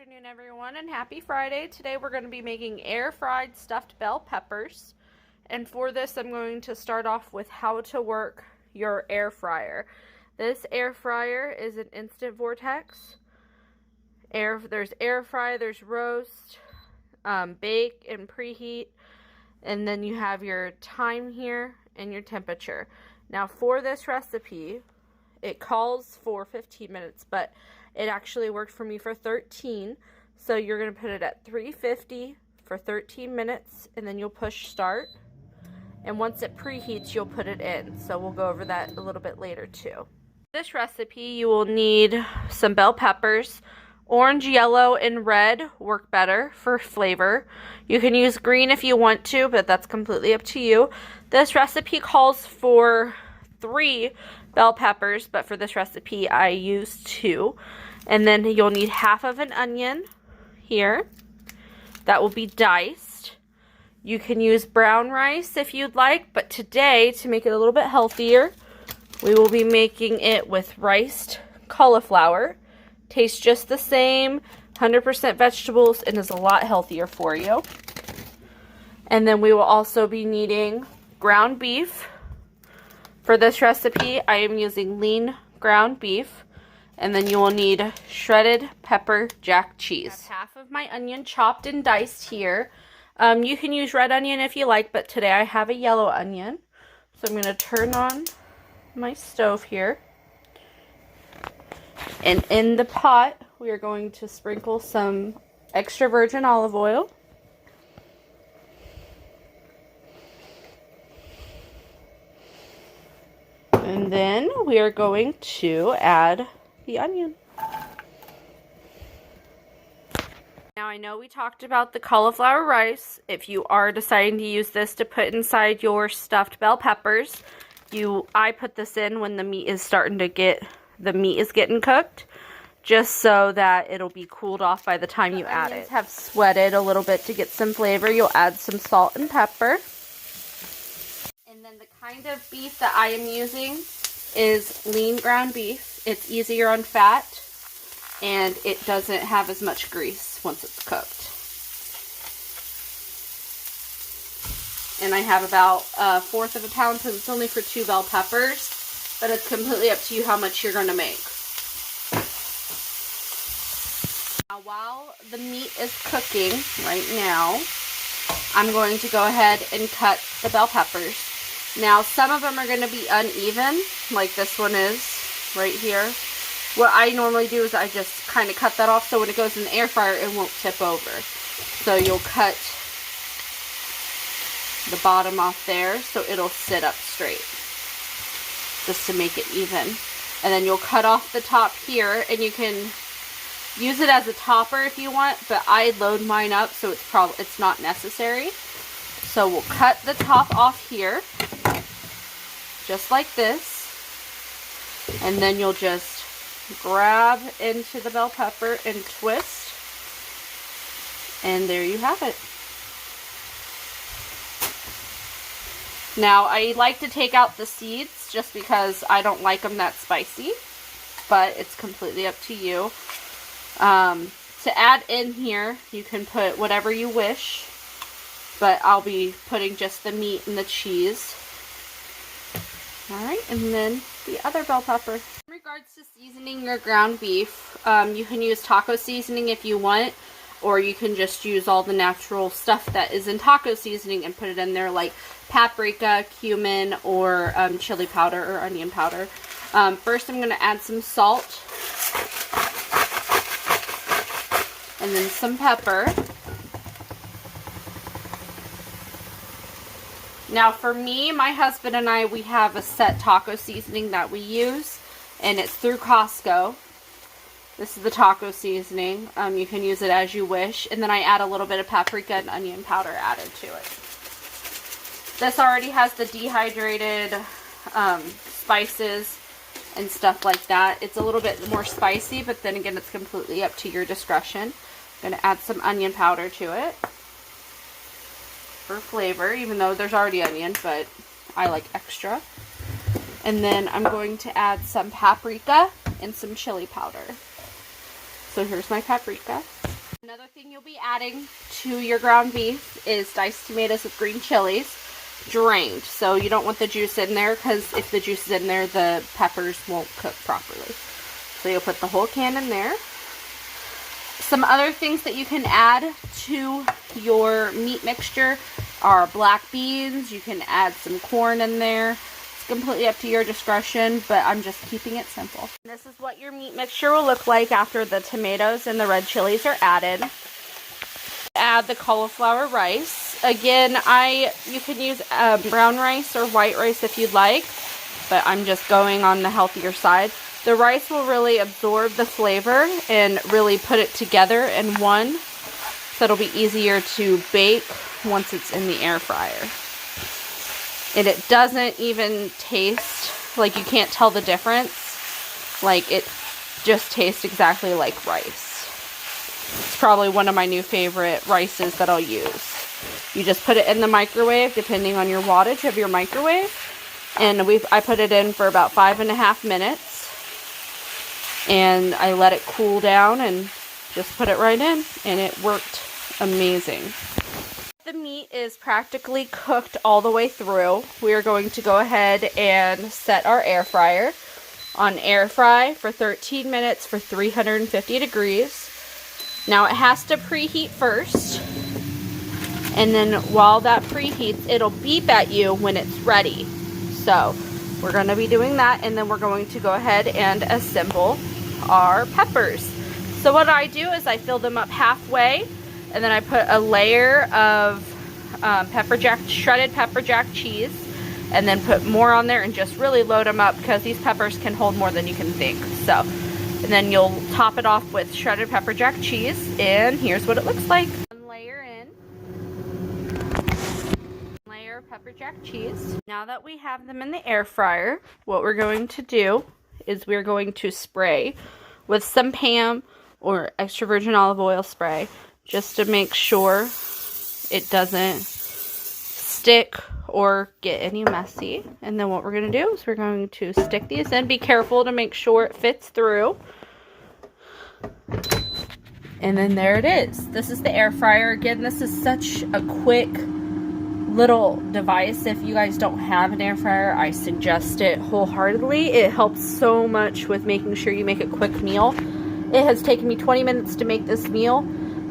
afternoon, everyone, and happy Friday. Today we're going to be making air-fried stuffed bell peppers. And for this, I'm going to start off with how to work your air fryer. This air fryer is an instant vortex. There's air fry, there's roast, bake, and preheat. And then you have your time here and your temperature. Now for this recipe, it calls for 15 minutes, but it actually worked for me for 13. So you're going to put it at 350 for 13 minutes, and then you'll push start. And once it preheats, you'll put it in. So we'll go over that a little bit later too. This recipe, you will need some bell peppers. Orange, yellow, and red work better for flavor. You can use green if you want to, but that's completely up to you. This recipe calls for 3 bell peppers, but for this recipe I use 2. And then you'll need half of an onion here. That will be diced. You can use brown rice if you'd like, but today, to make it a little bit healthier, we will be making it with riced cauliflower. Tastes just the same, 100% vegetables, and is a lot healthier for you. And then we will also be needing ground beef. For this recipe, I am using lean ground beef. And then you will need shredded pepper jack cheese. I have half of my onion chopped and diced here. You can use red onion if you like, but today I have a yellow onion. So I'm going to turn on my stove here. And in the pot, we are going to sprinkle some extra virgin olive oil. And then we are going to add the onion. Now I know we talked about the cauliflower rice. If you are deciding to use this to put inside your stuffed bell peppers, I put this in when the meat is getting cooked, just so that it'll be cooled off by the time you add it. Have sweated a little bit to get some flavor. You'll add some salt and pepper. And then the kind of beef that I am using is lean ground beef. It's easier on fat, and it doesn't have as much grease once it's cooked. And I have about 1/4 of a pound, since it's only for 2 bell peppers, but it's completely up to you how much you're going to make. Now, while the meat is cooking right now, I'm going to go ahead and cut the bell peppers. Now, some of them are going to be uneven, like this one is right here. What I normally do is I just kind of cut that off so when it goes in the air fryer, it won't tip over. So you'll cut the bottom off there so it'll sit up straight, just to make it even. And then you'll cut off the top here, and you can use it as a topper if you want, but I load mine up, so it's not necessary. So we'll cut the top off here, just like this, and then you'll just grab into the bell pepper and twist, and there you have it. Now I like to take out the seeds just because I don't like them that spicy, but it's completely up to you. To add in here, you can put whatever you wish, but I'll be putting just the meat and the cheese. Alright, and then the other bell pepper. In regards to seasoning your ground beef, you can use taco seasoning if you want, or you can just use all the natural stuff that is in taco seasoning and put it in there, like paprika, cumin, or chili powder or onion powder. First I'm going to add some salt, and then some pepper. Now for me, my husband and I, we have a set taco seasoning that we use, and it's through Costco. This is the taco seasoning. You can use it as you wish. And then I add a little bit of paprika and onion powder added to it. This already has the dehydrated spices and stuff like that. It's a little bit more spicy, but then again, it's completely up to your discretion. I'm going to add some onion powder to it for flavor, even though there's already onion, but I like extra. And then I'm going to add some paprika and some chili powder. So here's my paprika. Another thing you'll be adding to your ground beef is diced tomatoes with green chilies, drained. So you don't want the juice in there, because if the juice is in there, the peppers won't cook properly. So you'll put the whole can in there. Some other things that you can add to your meat mixture are black beans. You can add some corn in there. It's completely up to your discretion, but I'm just keeping it simple. This is what your meat mixture will look like after the tomatoes and the red chilies are added. Add the cauliflower rice. Again, you can use brown rice or white rice if you'd like, but I'm just going on the healthier side. The rice will really absorb the flavor and really put it together in one, so it'll be easier to bake once it's in the air fryer. And it doesn't even taste, like, you can't tell the difference. Like, it just tastes exactly like rice. It's probably one of my new favorite rices that I'll use. You just put it in the microwave, depending on your wattage of your microwave. And I put it in for about 5.5 minutes. And I let it cool down and just put it right in, and it worked amazing. The meat is practically cooked all the way through. We are going to go ahead and set our air fryer on air fry for 13 minutes for 350 degrees. Now it has to preheat first, and then while that preheats, it'll beep at you when it's ready. So we're going to be doing that, and then we're going to go ahead and assemble our peppers. So what I do is I fill them up halfway, and then I put a layer of shredded pepper jack cheese, and then put more on there and just really load them up, because these peppers can hold more than you can think. So, and then you'll top it off with shredded pepper jack cheese, and here's what it looks like. One layer in, layer of pepper jack cheese. Now that we have them in the air fryer, what we're going to do is we're going to spray with some Pam or extra virgin olive oil spray, just to make sure it doesn't stick or get any messy. And then what we're going to do is we're going to stick these in. Be careful to make sure it fits through. And then there it is. This is the air fryer. Again, this is such a quick little device. If you guys don't have an air fryer, I suggest it wholeheartedly. It helps so much with making sure you make a quick meal. It has taken me 20 minutes to make this meal,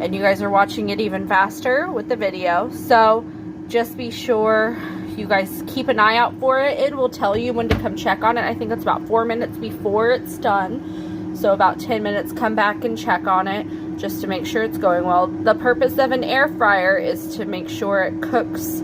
and you guys are watching it even faster with the video. So just be sure you guys keep an eye out for it. It will tell you when to come check on it. I think it's about 4 minutes before it's done. So about 10 minutes, come back and check on it just to make sure it's going well. The purpose of an air fryer is to make sure it cooks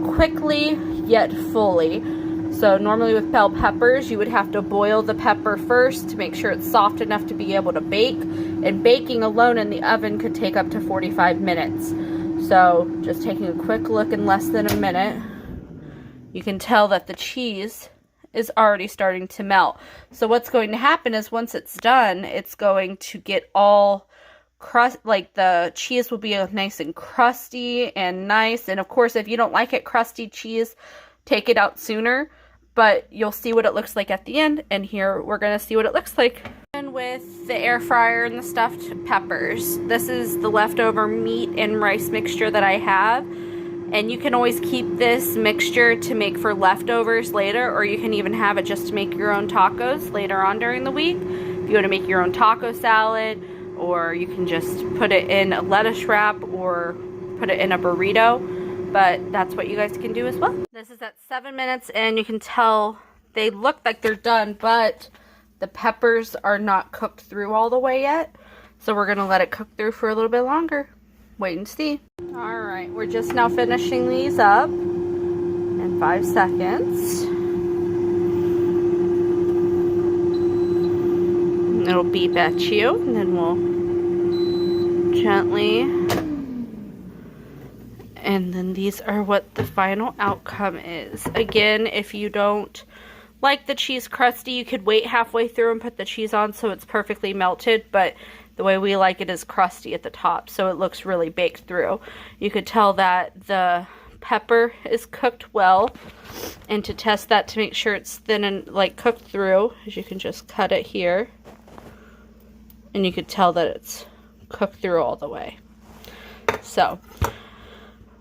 quickly yet fully. So normally with bell peppers, you would have to boil the pepper first to make sure it's soft enough to be able to bake, and baking alone in the oven could take up to 45 minutes. So just taking a quick look in less than a minute, you can tell that the cheese is already starting to melt. So what's going to happen is once it's done, it's going to get all crust, like the cheese will be nice and crusty and nice. And of course, if you don't like it crusty cheese, take it out sooner, but you'll see what it looks like at the end. And here we're gonna see what it looks like. And with the air fryer and the stuffed peppers, this is the leftover meat and rice mixture that I have. And you can always keep this mixture to make for leftovers later, or you can even have it just to make your own tacos later on during the week. If you want to make your own taco salad, or you can just put it in a lettuce wrap or put it in a burrito, but that's what you guys can do as well. This is at 7 minutes, and you can tell they look like they're done, but the peppers are not cooked through all the way yet. So we're gonna let it cook through for a little bit longer. Wait and see. All right, we're just now finishing these up in 5 seconds. It'll beep at you, and then we'll gently, and then these are what the final outcome is. Again, if you don't like the cheese crusty, you could wait halfway through and put the cheese on so it's perfectly melted, but the way we like it is crusty at the top, so it looks really baked through. You could tell that the pepper is cooked well, and to test that to make sure it's thin and like cooked through, is you can just cut it here, and you could tell that it's cook through all the way. So,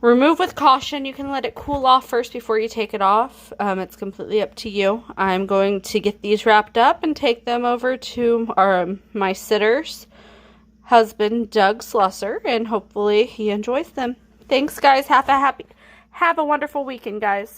remove with caution. You can let it cool off first before you take it off. It's completely up to you. I'm going to get these wrapped up and take them over to my sitter's husband, Doug Slusser, and hopefully he enjoys them. Thanks, guys. Have a wonderful weekend, guys.